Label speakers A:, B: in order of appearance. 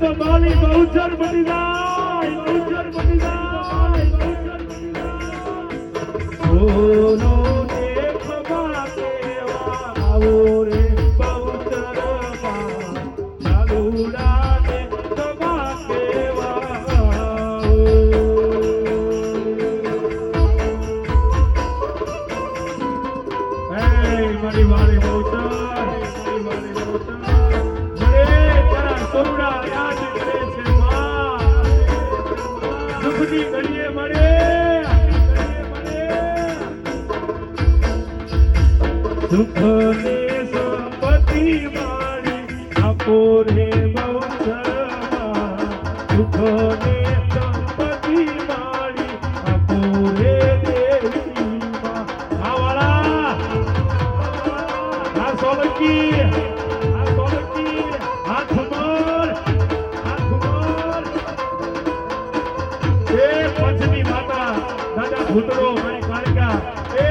A: તો બાલી બહુચર બની જાય, બહુચર બની જાય, બહુચર બની જાય. ઓનો દેખ બાકે આવો રે બહુચર માં ચાલુડા દેખ બાકે મારી વાળી બહુચર, મારી વાળી બહુચર યાદ કરે છે માં, દુઃખની ઘડીએ મળે, સુખને સંપત્તિ મારી આપો રે બહુચરમાં, સુખને સંપત્તિ મારી આપો રે દેવીમાં. આ વાળા, આ સોલંકી, આ સોલંકી, આ ખબર, આ ખબર એ પંચમી માતા દાદા ભૂતરો મારી કાળિકા એ